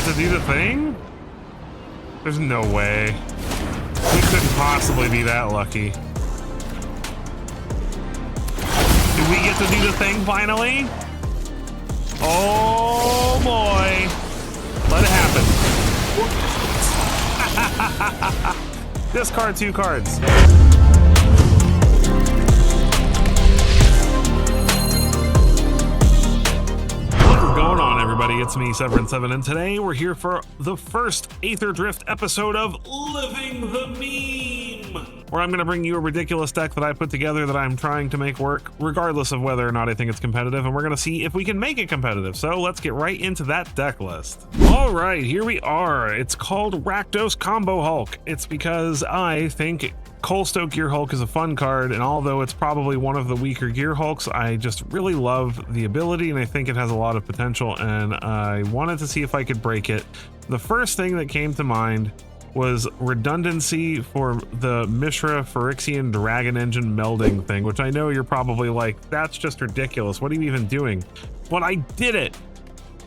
to do the thing? There's no way. We couldn't possibly be that lucky. Do we get to do the thing finally? Oh boy. Let it happen. Discard 2 cards. Going on, everybody? It's me, Severin7, and today we're here for the first Aether Drift episode of Living the Meme, where I'm going to bring you a ridiculous deck that I put together that I'm trying to make work, regardless of whether or not I think it's competitive, and we're going to see if we can make it competitive. So let's get right into that deck list. All right, here we are. It's called Rakdos Combo Hulk. It's because I think Coldstoke Gearhulk is a fun card, and although it's probably one of the weaker Gearhulks, I just really love the ability and I think it has a lot of potential, and I wanted to see if I could break it. The first thing that came to mind was redundancy for the Mishra Phyrexian Dragon Engine melding thing, which I know you're probably like, that's just ridiculous. What are you even doing? But I did it.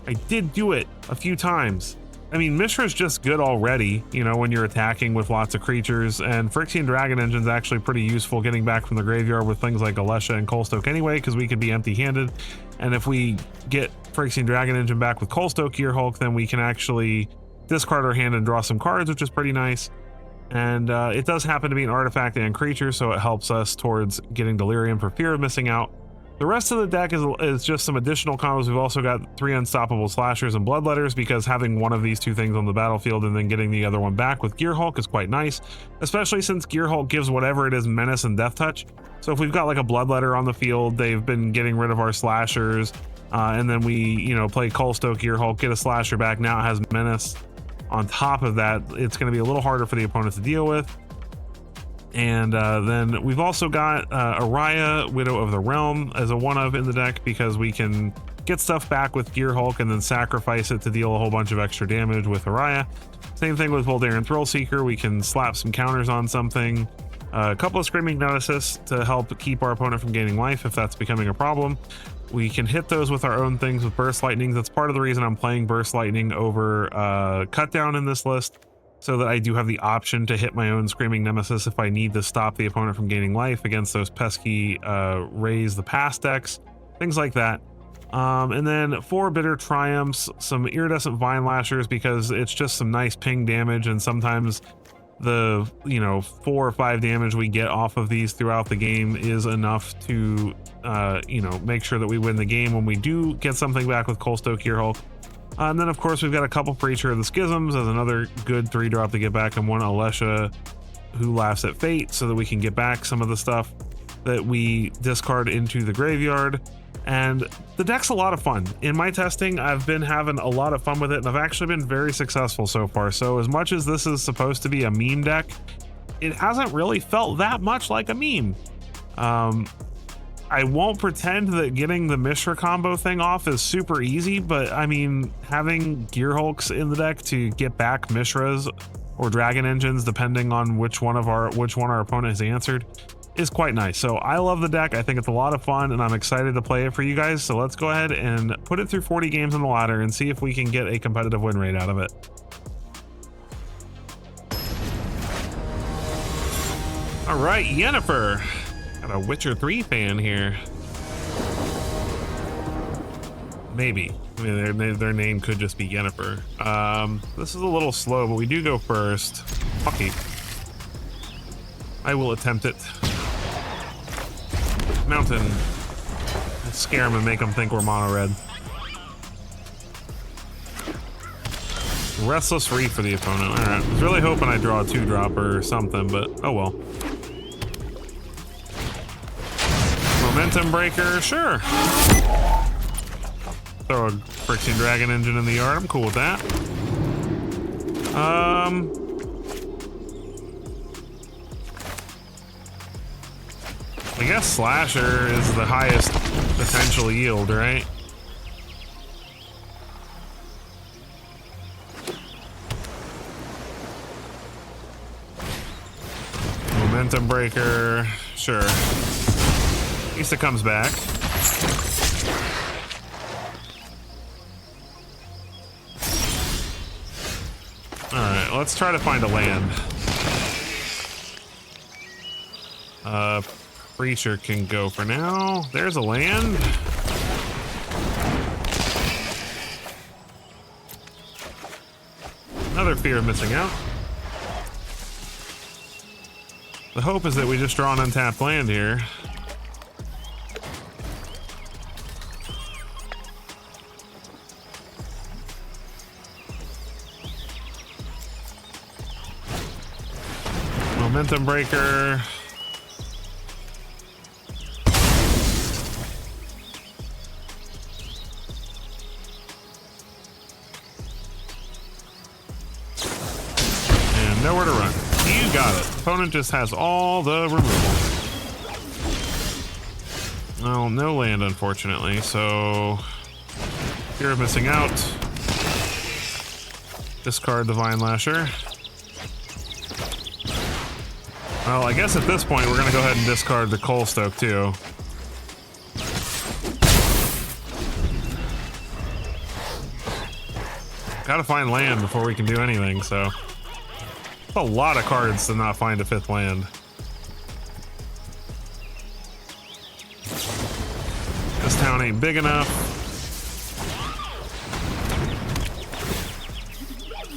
I did do it a few times. I mean, Mishra's just good already, you know, when you're attacking with lots of creatures, and Phyrexian Dragon Engine's actually pretty useful getting back from the graveyard with things like Alesha and Coldstoke anyway, because we could be empty-handed. And if we get Phyrexian Dragon Engine back with Coldstoke Gearhulk, then we can actually discard our hand and draw some cards, which is pretty nice. And it does happen to be an artifact and creature, so it helps us towards getting Delirium for fear of missing out. The rest of the deck is just some additional combos. We've also got 3 Unstoppable Slashers and Bloodletters, because having one of these 2 things on the battlefield and then getting the other one back with Gearhulk is quite nice, especially since Gearhulk gives whatever it is Menace and Death Touch. So if we've got like a Bloodletter on the field, they've been getting rid of our Slashers, and then we, you know, play Coldstoke Gearhulk, get a Slasher back, now it has Menace. On top of that, it's going to be a little harder for the opponent to deal with. And then we've also got Araya, Widow of the Realm, as a one-of in the deck, because we can get stuff back with Gearhulk and then sacrifice it to deal a whole bunch of extra damage with Araya. Same thing with Voldaren Thrillseeker. We can slap some counters on something. A couple of Screaming Nemesis to help keep our opponent from gaining life if that's becoming a problem. We can hit those with our own things with Burst Lightnings. That's part of the reason I'm playing Burst Lightning over Cut Down in this list, so that I do have the option to hit my own Screaming Nemesis if I need to stop the opponent from gaining life against those pesky Raise the Past decks, things like that. And then 4 Bitter Triumphs, some Iridescent Vine Lashers, because it's just some nice ping damage, and sometimes the, you know, 4 or 5 damage we get off of these throughout the game is enough to, you know, make sure that we win the game when we do get something back with Coldstoke Gearhulk. And then, of course, we've got a couple Preacher of the Schisms as another good 3-drop to get back, and 1 Alesha Who Laughs at Fate, so that we can get back some of the stuff that we discard into the graveyard. And the deck's a lot of fun. In my testing, I've been having a lot of fun with it, and I've actually been very successful so far. So as much as this is supposed to be a meme deck, it hasn't really felt that much like a meme. I won't pretend that getting the Mishra combo thing off is super easy, but I mean, having Gearhulks in the deck to get back Mishras or Dragon Engines, depending on which one our opponent has answered, is quite nice. So I love the deck. I think it's a lot of fun, and I'm excited to play it for you guys. So let's go ahead and put it through 40 games on the ladder and see if we can get a competitive win rate out of it. All right, Yennefer. Got a Witcher 3 fan here. Maybe. I mean, their name could just be Yennefer. This is a little slow, but we do go first. Fucky. I will attempt it. Mountain. Let's scare him and make him think we're mono red. Restless Reef for the opponent. All right. I was really hoping I draw a 2-drop or something, but oh well. Momentum Breaker, sure. Throw a Phyrexian Dragon Engine in the yard. I'm cool with that. I guess Slasher is the highest potential yield, right? Momentum Breaker, sure. At least it comes back. Alright, let's try to find a land. Preacher can go for now. There's a land. Another fear of missing out. The hope is that we just draw an untapped land here. Momentum breaker. And nowhere to run. You got it. Opponent just has all the removal. Well, no land, unfortunately, so fear of missing out. Discard the Vine Lasher. Well, I guess at this point we're gonna go ahead and discard the Coal Stoke too. Gotta find land before we can do anything, so. It's a lot of cards to not find a 5th land. This town ain't big enough.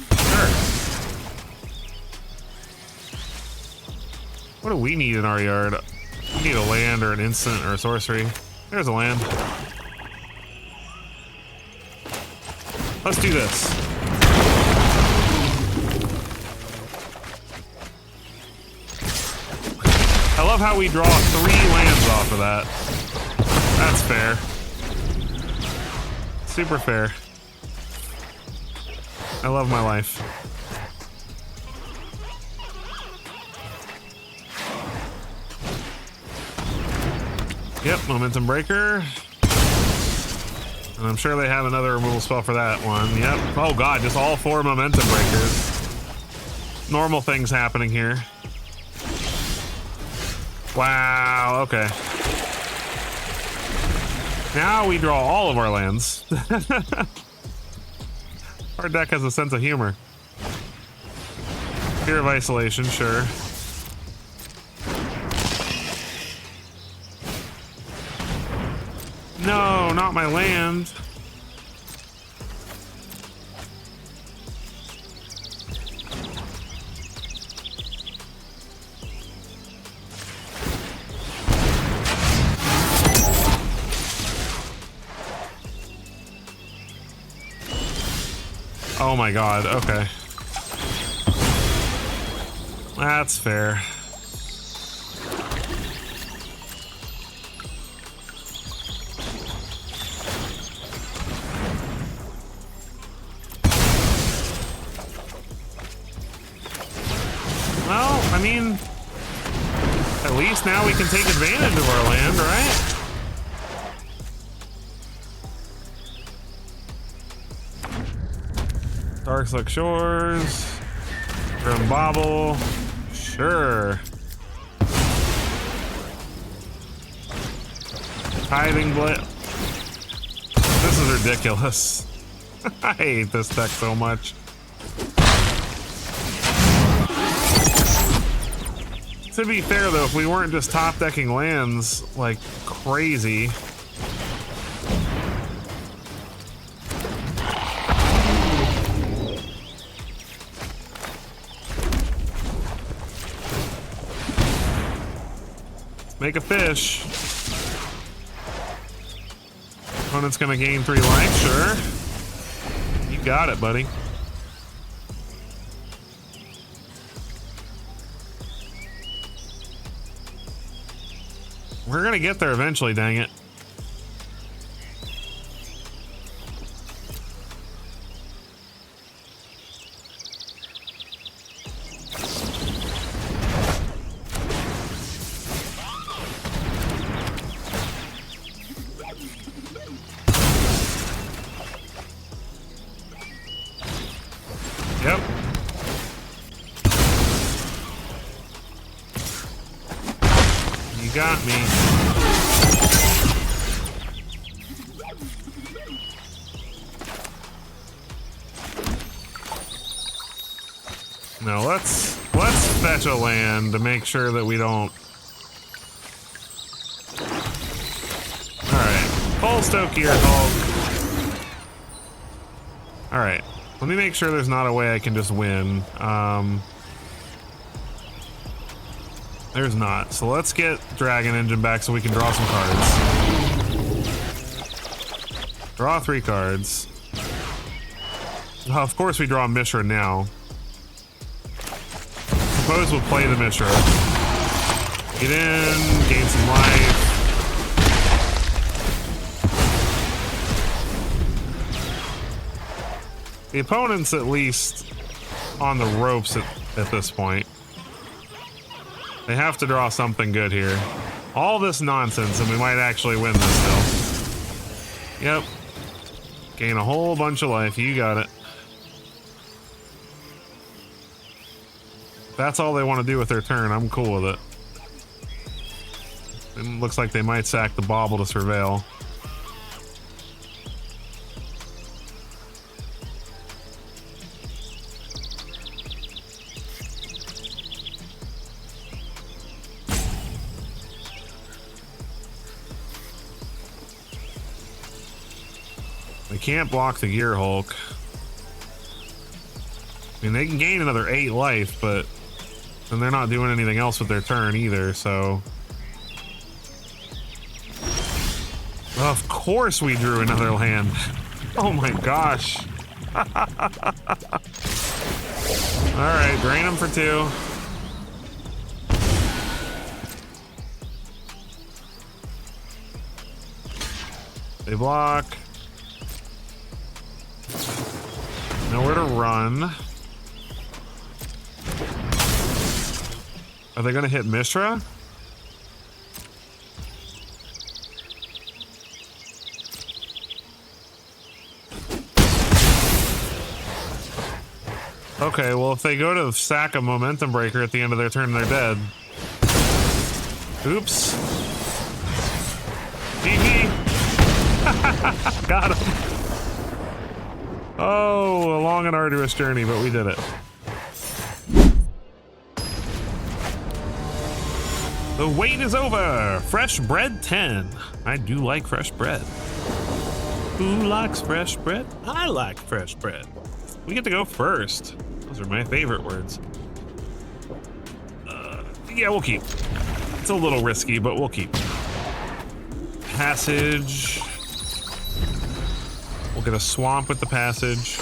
Sure. What do we need in our yard? We need a land or an instant or a sorcery. There's a land. Let's do this. I love how we draw 3 lands off of that. That's fair. Super fair. I love my life. Yep, Momentum Breaker. And I'm sure they have another removal spell for that one. Yep. Oh god, just all 4 Momentum Breakers. Normal things happening here. Wow, okay. Now we draw all of our lands. Our deck has a sense of humor. Fear of Isolation, sure. No, not my land. Oh my god, okay. That's fair. Well, I mean, at least now we can take advantage of our land, right? Darkslick Shores, Grim Bobble, sure. Tithing Blitz. This is ridiculous. I hate this deck so much. To be fair though, if we weren't just top decking lands like crazy. Make a fish. Opponent's gonna gain 3 life, sure. You got it, buddy. We're gonna get there eventually, dang it. Yep. You got me. No, let's fetch a land to make sure that we don't. All right, full stoke Gearhulk. All right, let me make sure there's not a way I can just win. There's not. So let's get Dragon Engine back so we can draw some cards. Draw 3 cards. Oh, of course we draw Mishra now. Suppose we'll play the Mishra. Get in, gain some life. The opponent's at least on the ropes at this point. They have to draw something good here. All this nonsense and we might actually win this hill. Yep. Gain a whole bunch of life. You got it. If that's all they want to do with their turn, I'm cool with it. It looks like they might sack the bauble to surveil. They can't block the Gearhulk. I mean, they can gain another 8 life, but then they're not doing anything else with their turn either, so. Of course we drew another land. Oh my gosh. Alright, drain them for 2. They block. Nowhere to run. Are they gonna hit Mishra? Okay, well if they go to sack a momentum breaker at the end of their turn, they're dead. Oops. GG. Got him. Oh, a long and arduous journey, but we did it. The wait is over. Fresh bread 10. I do like fresh bread. Who likes fresh bread? I like fresh bread. We get to go first. Those are my favorite words. Yeah, we'll keep. It's a little risky, but we'll keep. Passage. We'll get a swamp with the passage.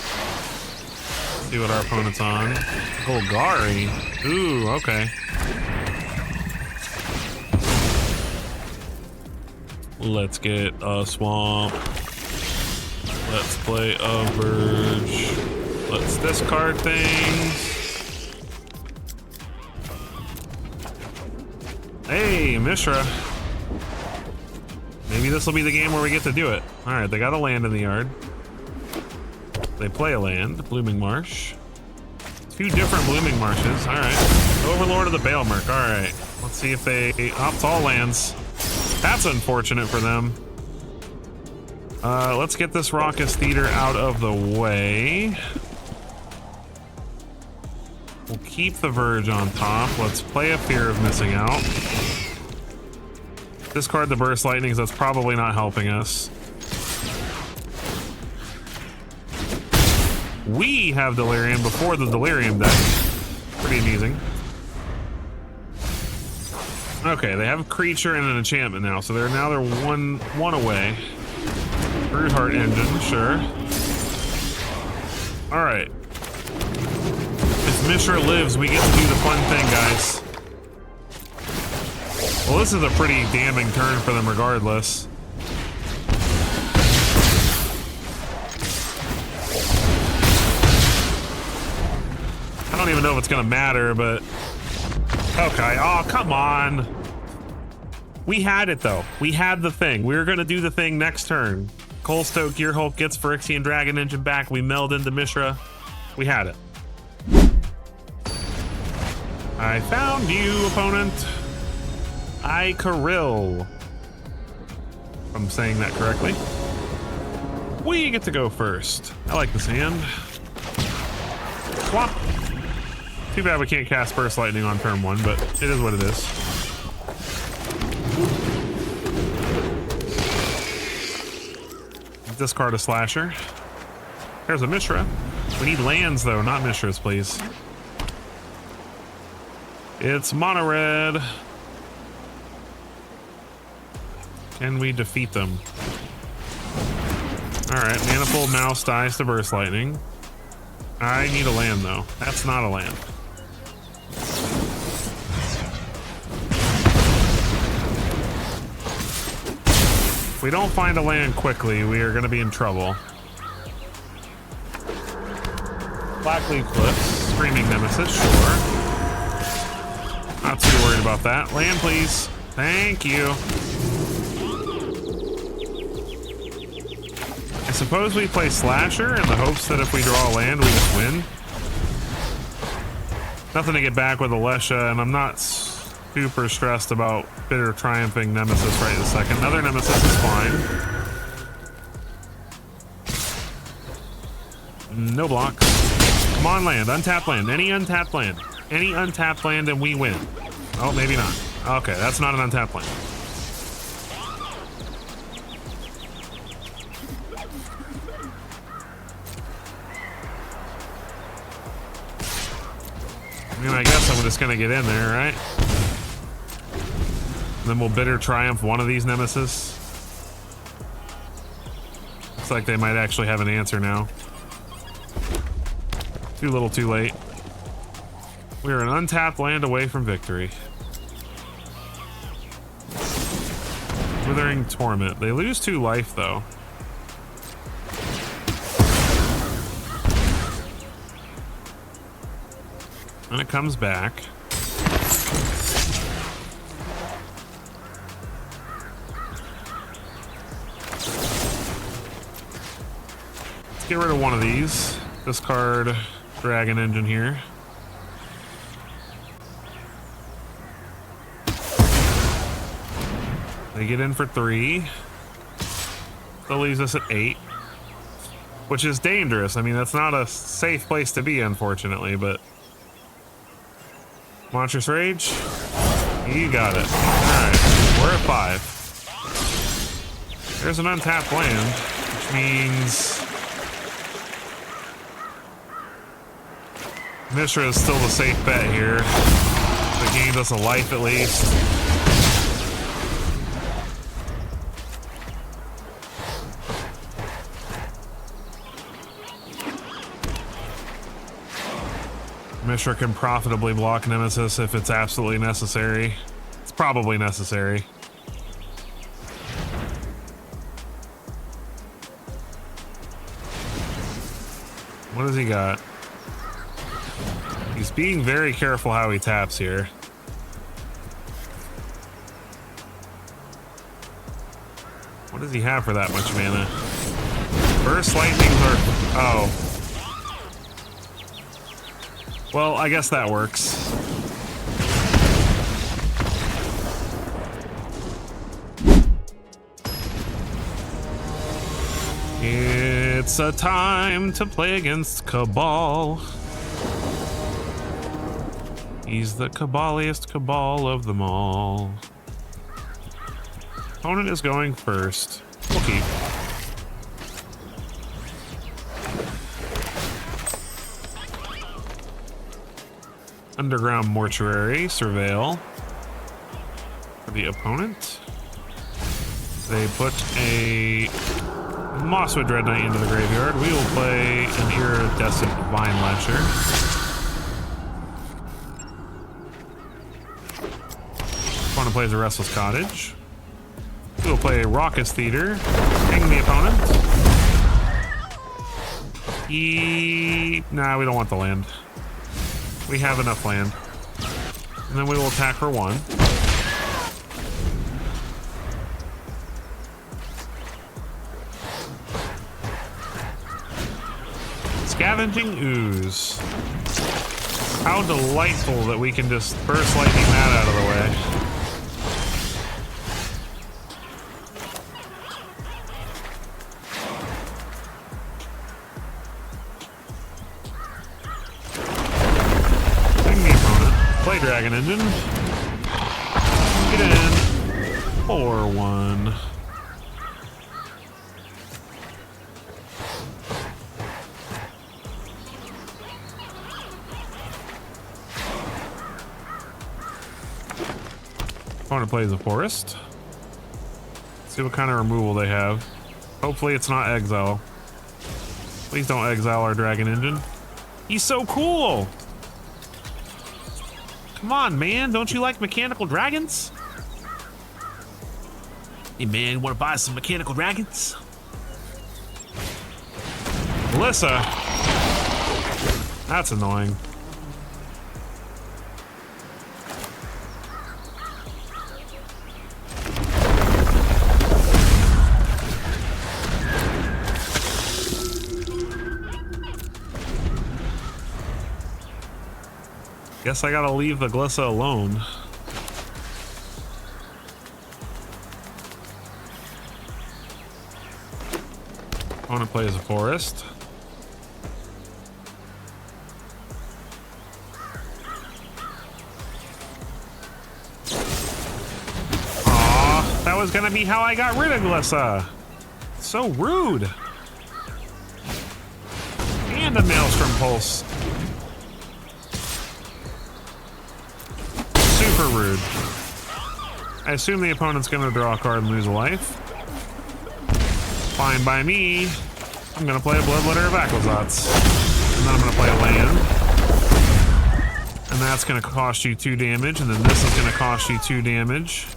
See what our opponent's on. Golgari. Ooh, okay. Let's get a swamp. Let's play a verge. Let's discard things. Hey, Mishra. Maybe this will be the game where we get to do it. All right, they got a land in the yard. They play a land, Blooming Marsh. 2 different Blooming Marshes. All right. Overlord of the Baelmerk. All right. Let's see if they opt all lands. That's unfortunate for them. Let's get this Raucous Theater out of the way. We'll keep the Verge on top. Let's play a Fear of Missing Out. Discard the Burst Lightnings. That's probably not helping us. We have Delirium before the Delirium deck. Pretty amusing. Okay, they have a creature and an enchantment now, so they're one away. Broodheart Engine, sure. All right. If Mishra lives, we get to do the fun thing, guys. Well, this is a pretty damning turn for them regardless. I don't even know if it's gonna matter, but okay. Oh, come on. We had it though. We had the thing. We were gonna do the thing next turn. Coldstoke Gearhulk gets Phyrexian Dragon Engine back. We meld into Mishra. We had it. I found you, opponent. I Kirill. If I'm saying that correctly. We get to go first. I like this hand. Swap. Too bad we can't cast Burst Lightning on turn 1, but it is what it is. Discard a Slasher. There's a Mishra. We need lands, though, not Mishras, please. It's mono red. Can we defeat them? Alright, Manifold Mouse dies to Burst Lightning. I need a land, though. That's not a land. If we don't find a land quickly, we are going to be in trouble. Blackleaf Cliffs, Screaming Nemesis, sure. Not too worried about that. Land, please. Thank you. I suppose we play Slasher in the hopes that if we draw a land, we just win. Nothing to get back with Alesha, and I'm not super stressed about Bitter Triumphing Nemesis right this second. Another Nemesis is fine. No blocks. Come on, land. Untapped land. Any untapped land. Any untapped land and we win. Oh, maybe not. Okay, that's not an untapped land. I mean, I guess I'm just gonna get in there, right? And then we'll Bitter Triumph one of these Nemesis. Looks like they might actually have an answer now. Too little, too late. We are an untapped land away from victory. Withering Torment. They lose 2 life, though. And it comes back. Let's get rid of one of these. Discard Dragon Engine here. They get in for 3. That leaves us at 8. Which is dangerous. I mean, that's not a safe place to be, unfortunately, but... Monstrous Rage? You got it. Alright, we're at 5. There's an untapped land, which means... Mishra is still the safe bet here. It gained us a life at least. Mishra can profitably block Nemesis if it's absolutely necessary. It's probably necessary. What has he got? He's being very careful how he taps here. What does he have for that much mana? Burst Lightnings are... Oh. Well, I guess that works. It's a time to play against Cabal. He's the cabaliest cabal of them all. Opponent is going first. We'll keep. Underground Mortuary, Surveil. For the opponent. They put a Mosswood Dread Knight into the graveyard. We will play an Iridescent Vine Lasher. Opponent plays a Restless Cottage. We will play a Raucous Theater. Hang the opponent. Nah, we don't want the land. We have enough land. And then we will attack for 1. Scavenging Ooze. How delightful that we can just Burst Lightning that out of the way. play Dragon Engine. Get in. 4-1. Opponent plays a forest. See what kind of removal they have. Hopefully it's not exile. Please don't exile our Dragon Engine. He's so cool! Come on, man. Don't you like mechanical dragons? Hey, man, you want to buy some mechanical dragons? Melissa. That's annoying. Guess I gotta leave the Glissa alone. Opponent plays a forest. Aw, that was gonna be how I got rid of Glissa. So rude. And a Maelstrom Pulse. Super rude. I assume the opponent's gonna draw a card and lose a life. Fine by me. I'm gonna play a Bloodletter of Aquazats. And then I'm gonna play a land. And that's gonna cost you 2 damage, and then this is gonna cost you 2 damage.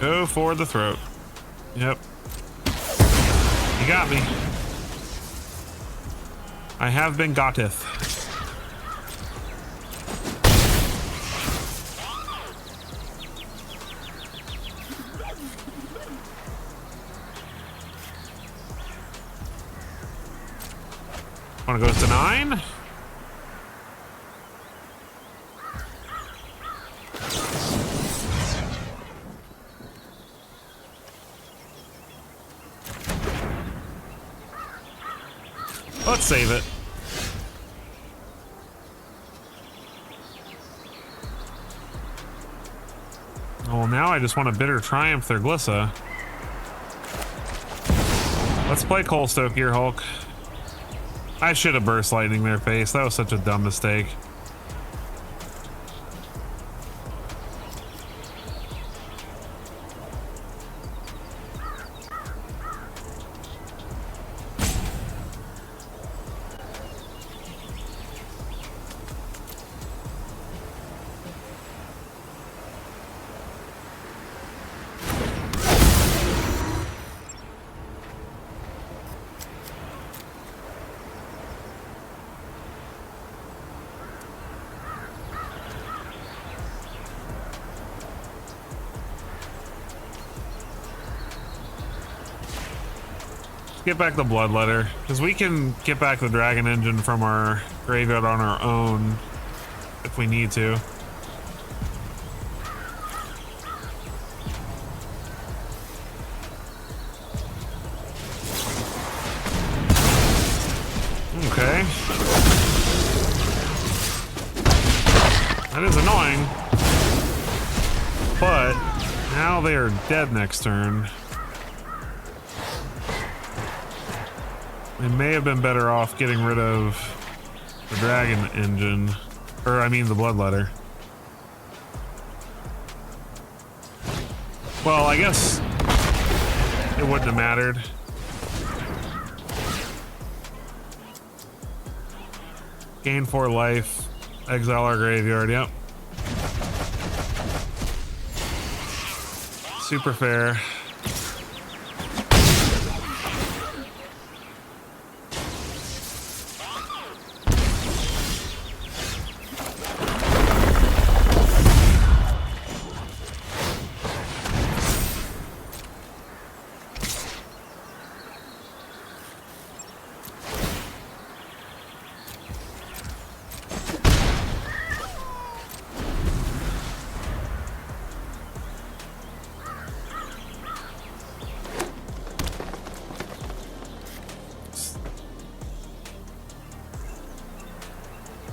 Go for the throat. Yep. You got me. I have been gotteth. Wanna go to 9? Let's save it. Well, now I just want to bitter triumph their Glissa. Let's play Coalstoke Gearhulk. I should have burst lightning their face. That was such a dumb mistake. Get back the Bloodletter, because we can get back the Dragon Engine from our graveyard on our own if we need to. Okay. That is annoying. But now they are dead next turn. They may have been better off getting rid of the Dragon Engine, or I mean the Bloodletter. Well, I guess it wouldn't have mattered. Gain 4 life, exile our graveyard, yep. Super fair.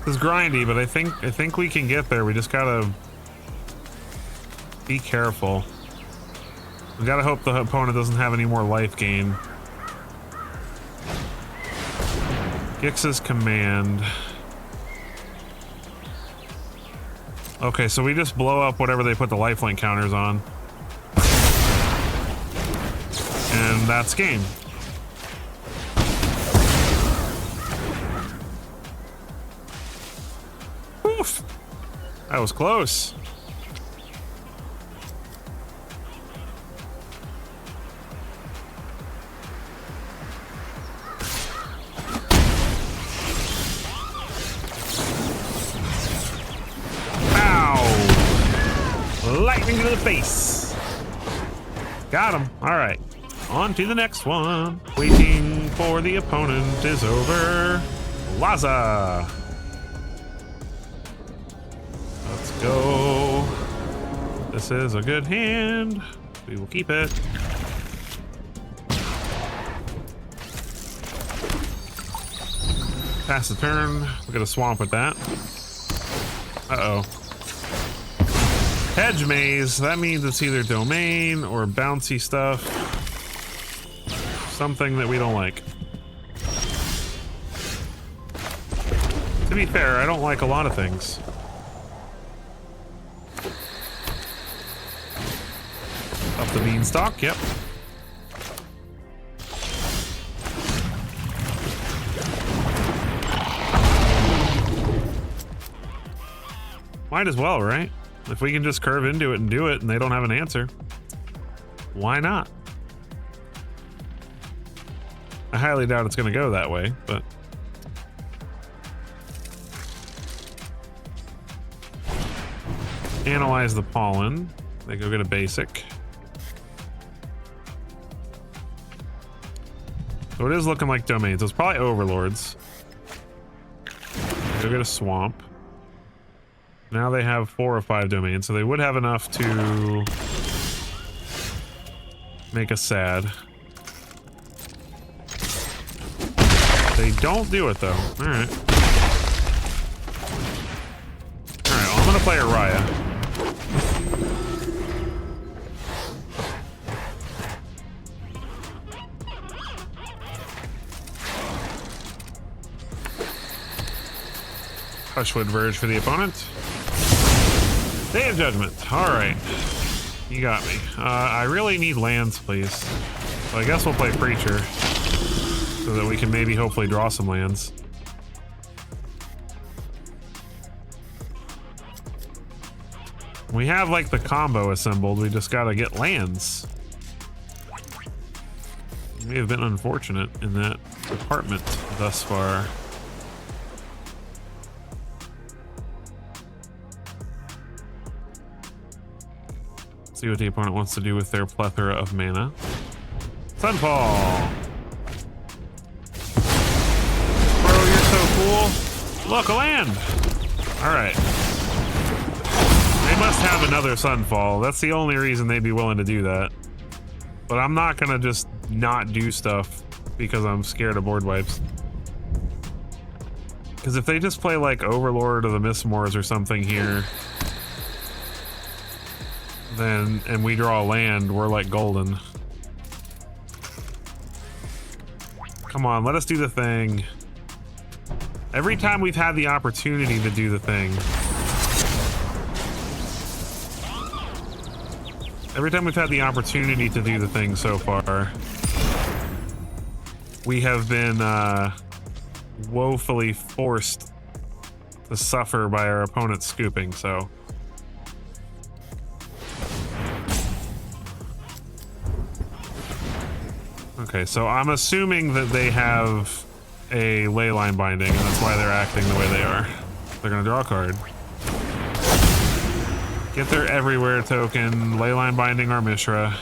This is grindy, but I think we can get there. We just gotta be careful. We gotta hope the opponent doesn't have any more life gain. Gix's command. Okay, so we just blow up whatever they put the lifelink counters on. And that's game. Oof. That was close. Lightning to the face. Got him. All right. On to the next one. Waiting for the opponent is over. Laza. Let's go. This is a good hand. We will keep it. Pass the turn. We're gonna swamp with that. Uh-oh. Hedge maze, that means it's either domain or bouncy stuff. Something that we don't like. To be fair, I don't like a lot of things. Up the beanstalk, yep. Might as well, right? If we can just curve into it and do it and they don't have an answer, why not? I highly doubt it's going to go that way, but... Analyze the pollen. They go get a basic. So it is looking like domains. So it's probably overlords. They go get a swamp. Now they have 4 or 5 domains, so they would have enough to make us sad. They don't do it though. Alright. Alright, well, I'm gonna play Araya. Hushwood Verge for the opponent. Day of Judgment. Alright. You got me. I really need lands, please. So I guess we'll play Preacher. So that we can maybe hopefully draw some lands. We have like the combo assembled. We just gotta get lands. We have been unfortunate in that department thus far. See what the opponent wants to do with their plethora of mana. Sunfall! Bro, you're so cool. Look, a land! Alright. They must have another Sunfall. That's the only reason they'd be willing to do that. But I'm not gonna just not do stuff because I'm scared of board wipes. Because if they just play like Overlord or the Mistmoors or something here, then, and we draw a land, we're like golden. Come on, let us do the thing. Every time we've had the opportunity to do the thing. Every time we've had the opportunity to do the thing so far, we have been woefully forced to suffer by our opponent scooping, so. Okay, so I'm assuming that they have a leyline binding, and that's why they're acting the way they are. They're gonna draw a card. Get their everywhere token, leyline binding our Mishra.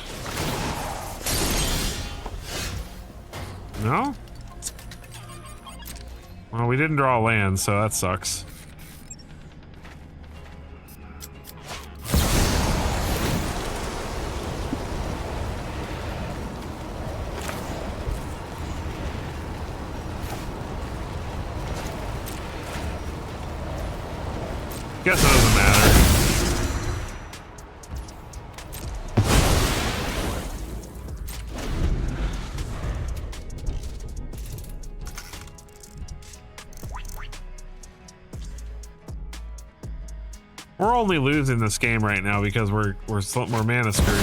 No? Well, we didn't draw a land, so that sucks. Guess it doesn't matter. We're only losing this game right now because we're mana screwed.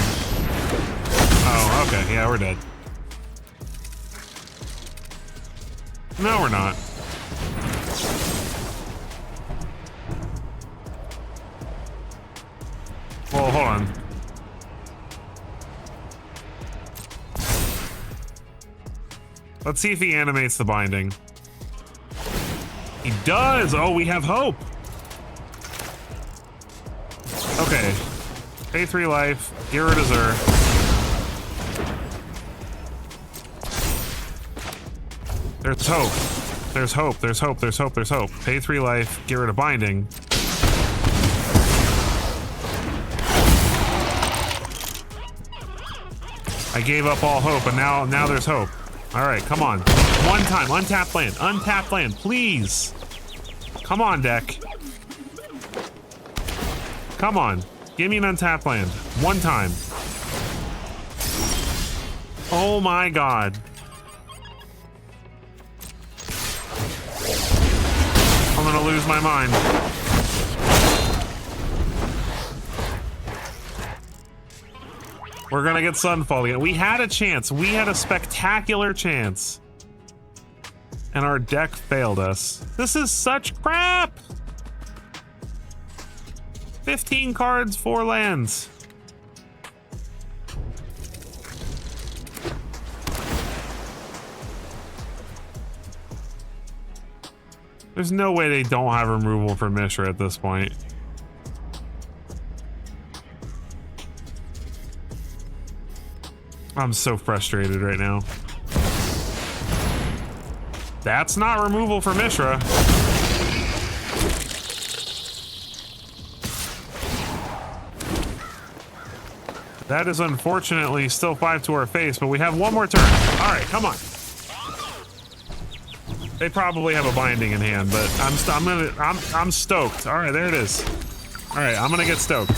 Oh, okay. Yeah, we're dead. No, we're not. Well, hold on. Let's see if he animates the binding. He does! Oh, we have hope! Okay. Pay 3 life. Get rid of Zer. There's hope. There's hope. There's hope. There's hope. There's hope. Pay 3 life. Get rid of binding. I gave up all hope, and now there's hope. All right, come on. One time. Untapped land. Untapped land. Please. Come on, deck. Come on. Give me an untapped land. One time. Oh my god. I'm gonna lose my mind. We're gonna get Sunfall again. We had a chance. We had a spectacular chance. And our deck failed us. This is such crap! 15 cards, 4 lands. There's no way they don't have removal for Mishra at this point. I'm so frustrated right now. That's not removal for Mishra. That is unfortunately still 5 to our face, but we have one more turn. All right, come on. They probably have a binding in hand, but I'm stoked. All right, there it is. All right, I'm gonna get stoked.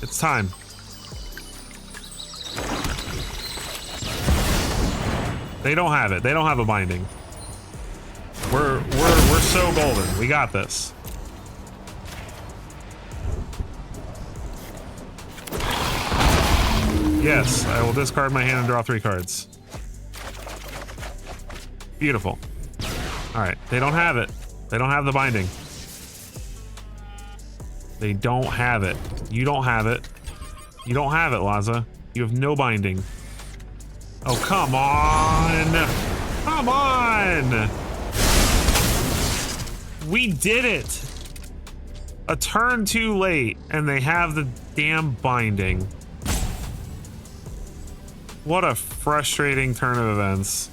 It's time. They don't have it. They don't have a binding. We're so golden. We got this. Yes, I will discard my hand and draw 3 cards. Beautiful. All right, they don't have it. They don't have the binding. They don't have it. You don't have it. You don't have it, Laza. You have no binding. Oh, come on! Come on! We did it! A turn too late, and they have the damn binding. What a frustrating turn of events.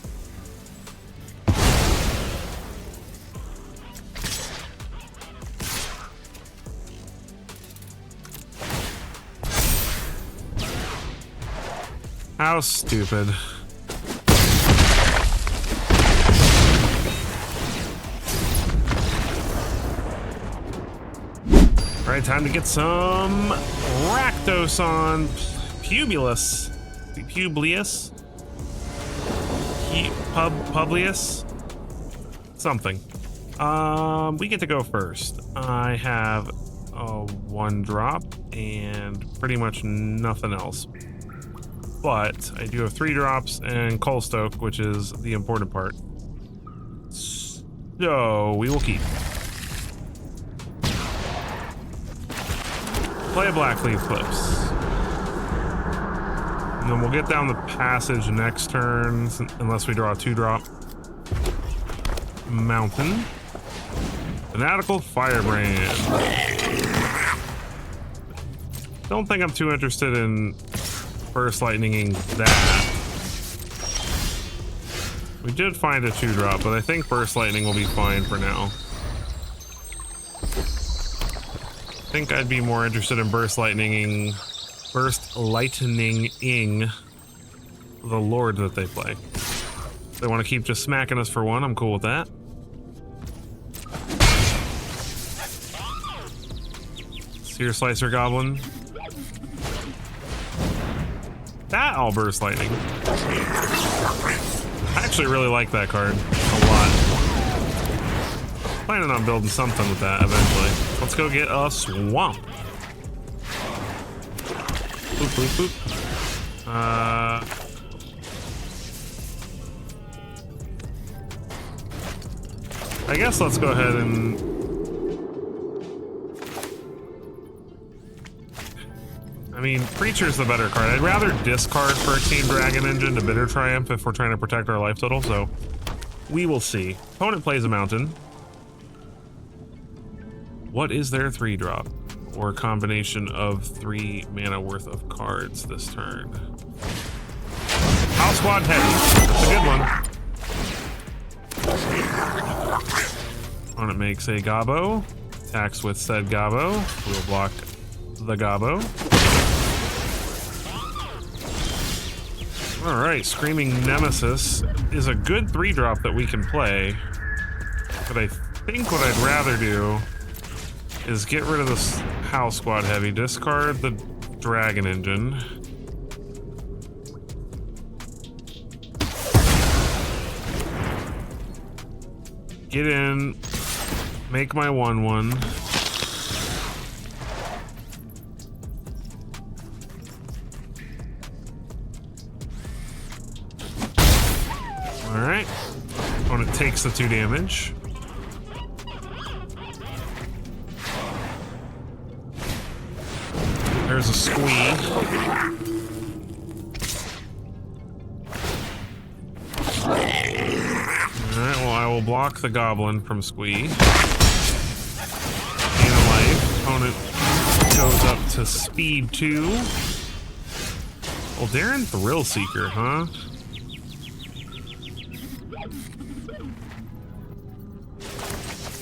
How stupid. All right, time to get some Rakdos on Publius. Publius? Something. We get to go first. I have a 1-drop and pretty much nothing else. But I do have 3 drops and Coalstoke, which is the important part. So we will keep. Play a Blackleaf Cliffs. And then we'll get down the passage next turn, unless we draw a 2-drop. Mountain. Fanatical Firebrand. Don't think I'm too interested in Burst Lightninging that. We did find a 2-drop, but I think Burst Lightning will be fine for now. I think I'd be more interested in Burst Lightninging the Lord that they play. If they want to keep just smacking us for 1, I'm cool with that. Seer Slicer Goblin. That all burst lightning. I actually really like that card a lot. Planning on building something with that eventually. Let's go get a swamp. Boop, boop, boop. I guess let's go ahead and... I mean, Preacher's the better card. I'd rather discard Phyrexian Dragon Engine to Bitter Triumph if we're trying to protect our life total, so we will see. Opponent plays a mountain. What is their 3-drop? Or a combination of 3 mana worth of cards this turn. House Squad Heavy. That's a good one. Opponent makes a Gobbo. Attacks with said Gobbo. We'll block the Gobbo. Alright, Screaming Nemesis is a good 3-drop that we can play. But I think what I'd rather do is get rid of this House Squad Heavy, discard the Dragon Engine. Get in, make my 1/1. Alright. Opponent takes the 2 damage. There's a squee. Alright, well I will block the goblin from squee. Gain a life. Opponent goes up to speed 2. Well, Darren Thrill Seeker, huh?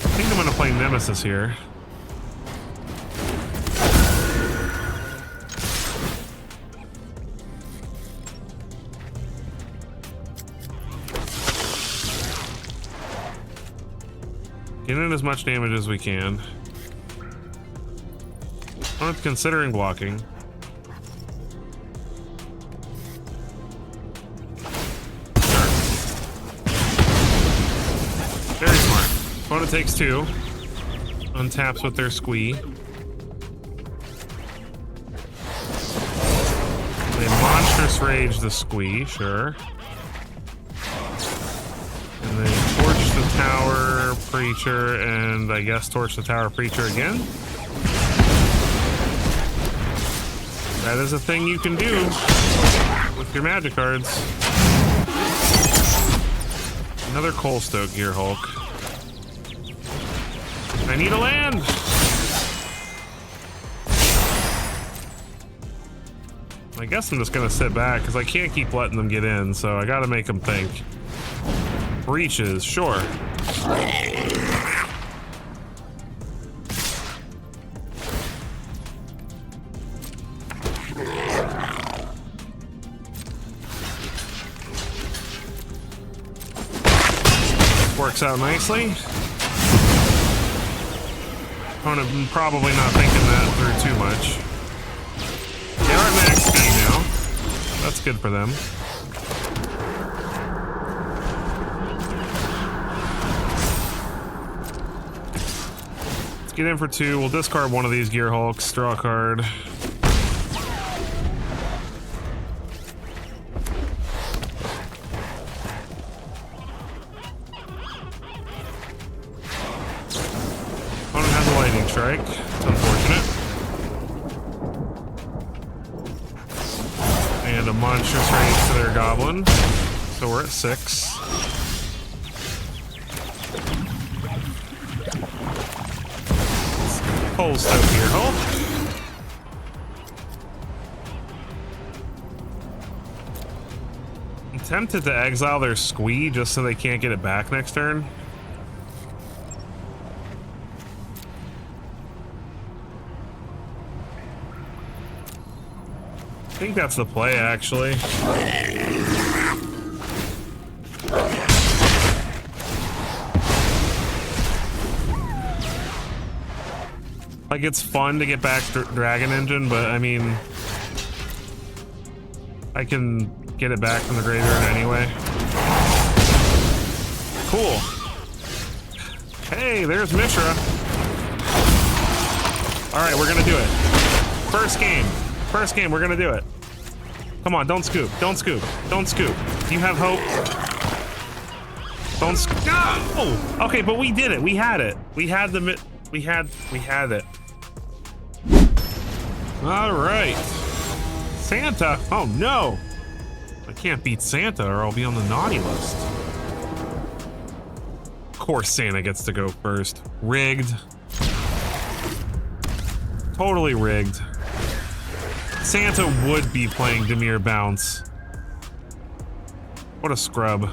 I think I'm gonna play Nemesis here. Get in as much damage as we can. I'm considering blocking. Sure. Very smart. Opponent takes 2. Untaps with their squee. They monstrous rage the squee, sure. And then torch the tower preacher, and I guess torch the tower preacher again. That is a thing you can do with your magic cards. Another Coalstoke Gearhulk. I need a land! I guess I'm just gonna sit back because I can't keep letting them get in, so I gotta make them think. Breaches, sure. Works out nicely. Opponent probably not thinking that through too much. They are at max speed now. That's good for them. Let's get in for 2. We'll discard one of these Gearhulks, draw a card. Strike. It's unfortunate. And a monstrous rage to their goblin. So we're at 6. Coalstoke Gearhulk. I'm tempted to exile their squee just so they can't get it back next turn. I think that's the play, actually. Like, it's fun to get back Dragon Engine, but I mean, I can get it back from the graveyard anyway. Cool. Hey, there's Mishra. All right, we're gonna do it. First game, we're gonna do it. Come on, don't scoop, don't scoop, don't scoop. You have hope. Don't scoop. No! Okay, but we did it. We had it. We had the. We had it. All right. Santa. Oh no! I can't beat Santa, or I'll be on the naughty list. Of course, Santa gets to go first. Rigged. Totally rigged. Santa would be playing Dimir Bounce. What a scrub.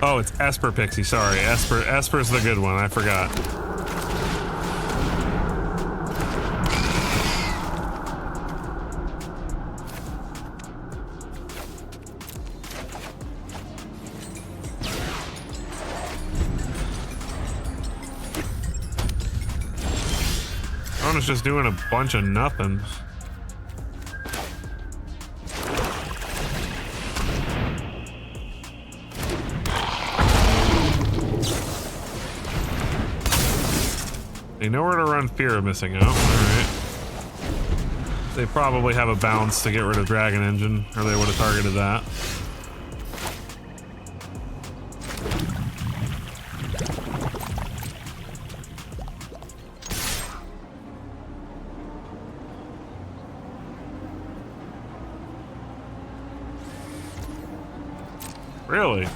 Oh, it's Esper Pixie, sorry. Esper's the good one, I forgot. Opponent's just doing a bunch of nothing. They know where to run Fear of Missing Out. Alright. They probably have a bounce to get rid of Dragon Engine, or they would have targeted that. Really?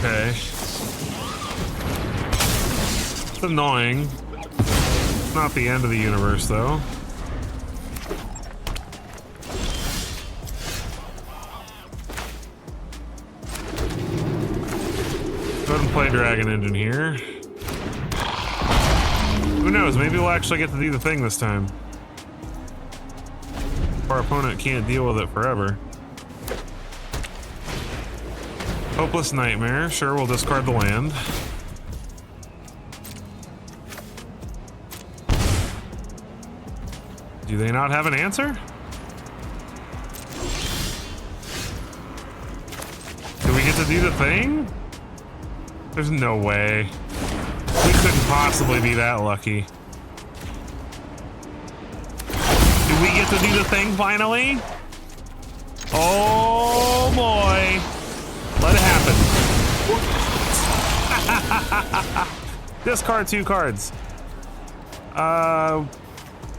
Okay. It's annoying. It's not the end of the universe, though. Go ahead and play Dragon Engine here. Who knows? Maybe we'll actually get to do the thing this time. Our opponent can't deal with it forever. Hopeless Nightmare. Sure, we'll discard the land. Do they not have an answer? Do we get to do the thing? There's no way. We couldn't possibly be that lucky. Do we get to do the thing finally? Oh boy. Let it happen. Discard 2 cards.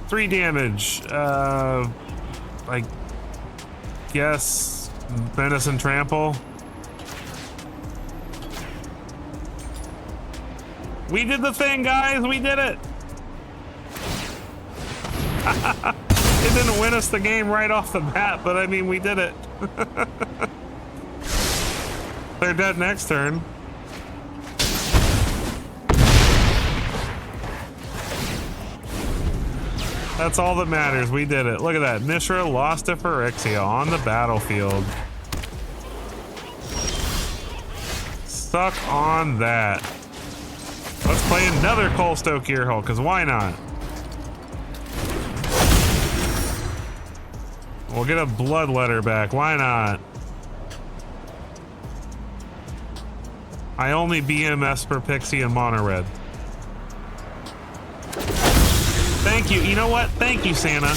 3 damage. I guess Menace and Trample. We did the thing, guys. We did it. It didn't win us the game right off the bat, but I mean, we did it. They're dead next turn. That's all that matters. We did it. Look at that. Mishra lost to Phyrexia on the battlefield. Suck on that. Let's play another Coalstoke Gearhulk, because why not? We'll get a Bloodletter back. Why not? I only BMS for Pixie and Mono Red. Thank you. You know what? Thank you, Santa.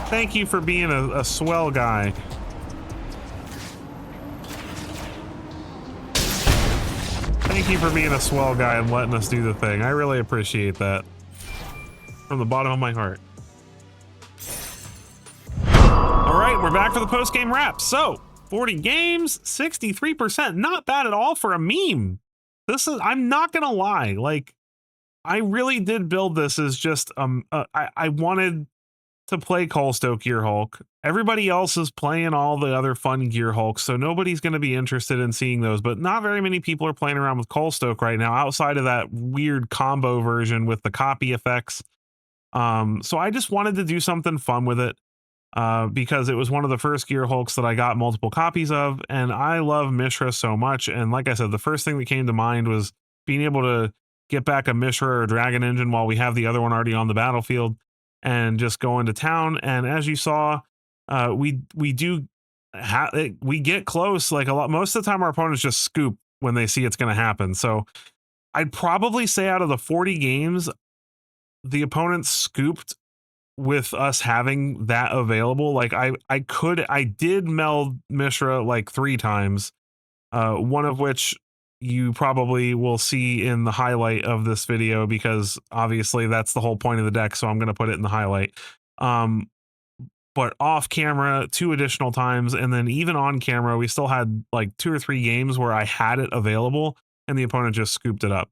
Thank you for being a swell guy. Thank you for being a swell guy and letting us do the thing. I really appreciate that. From the bottom of my heart. All right, we're back for the post-game wrap. So, 40 games, 63%. Not bad at all for a meme. This is, I'm not gonna lie, like, I really did build this as just I wanted to play Coldstoke Gearhulk. Everybody else is playing all the other fun Gearhulks, so nobody's going to be interested in seeing those, but not very many people are playing around with Coldstoke right now outside of that weird combo version with the copy effects. So I just wanted to do something fun with it because it was one of the first Gearhulks that I got multiple copies of, and I love Mishra so much. And like I said, the first thing that came to mind was being able to get back a Mishra or Dragon Engine while we have the other one already on the battlefield and just go into town. And as you saw, we get close. Like a lot, most of the time our opponents just scoop when they see it's going to happen. So I'd probably say out of the 40 games, the opponents scooped with us having that available. Like I did meld Mishra like 3 times, one of which you probably will see in the highlight of this video, because obviously that's the whole point of the deck, so I'm going to put it in the highlight. But off camera 2 additional times, and then even on camera we still had like 2 or 3 games where I had it available and the opponent just scooped it up.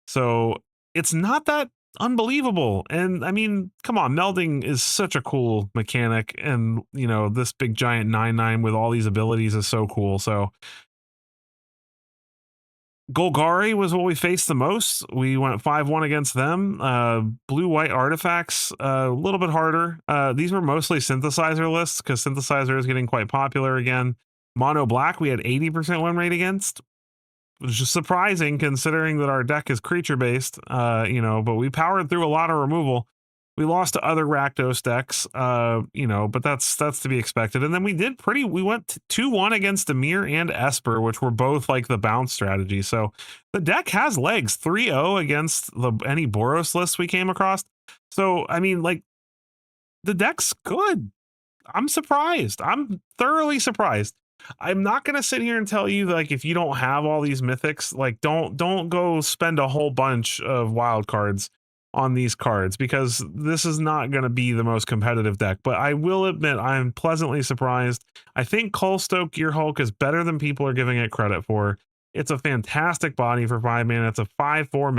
So it's not that unbelievable. And I mean, come on, melding is such a cool mechanic, and you know, this big giant 9/9 with all these abilities is so cool. So Golgari was what we faced the most. We went 5-1 against them. Blue-white artifacts, a little bit harder. These were mostly synthesizer lists because synthesizer is getting quite popular again. Mono black, we had 80% win rate against, which is surprising considering that our deck is creature based, you know, but we powered through a lot of removal. We lost to other Rakdos decks, you know, but that's to be expected. And then we went 2-1 against Amir and Esper, which were both like the bounce strategy. So the deck has legs. 3-0 against any Boros lists we came across. So, I mean, like, the deck's good. I'm surprised. I'm thoroughly surprised. I'm not going to sit here and tell you, like, if you don't have all these mythics, like, don't go spend a whole bunch of wild cards on these cards, because this is not going to be the most competitive deck. But I will admit I'm pleasantly surprised. I think Coldstoke Gearhulk is better than people are giving it credit for. It's a fantastic body for 5 mana. It's a 5/4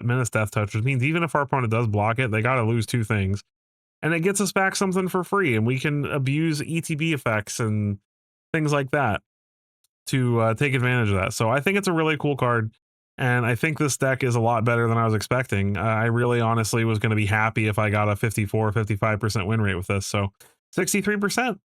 menace death touch, which means even if our opponent does block it, they got to lose 2 things. And it gets us back something for free, and we can abuse ETB effects and things like that to take advantage of that. So I think it's a really cool card. And I think this deck is a lot better than I was expecting. I really honestly was going to be happy if I got a 54-55% win rate with this. So 63%,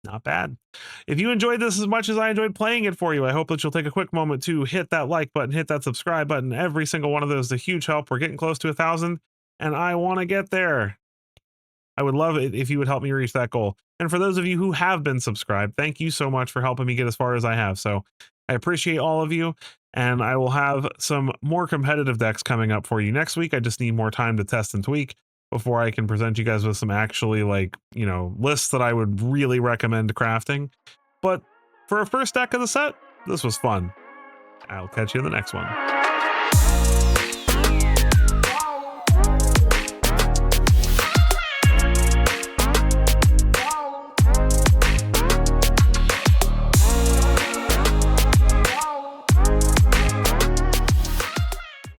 not bad. If you enjoyed this as much as I enjoyed playing it for you, I hope that you'll take a quick moment to hit that like button, hit that subscribe button. Every single one of those is a huge help. We're getting close to 1,000, and I want to get there. I would love it if you would help me reach that goal. And for those of you who have been subscribed, thank you so much for helping me get as far as I have. So I appreciate all of you, and I will have some more competitive decks coming up for you next week. I just need more time to test and tweak before I can present you guys with some actually, like, you know, lists that I would really recommend crafting. But for a first deck of the set, this was fun. I'll catch you in the next one.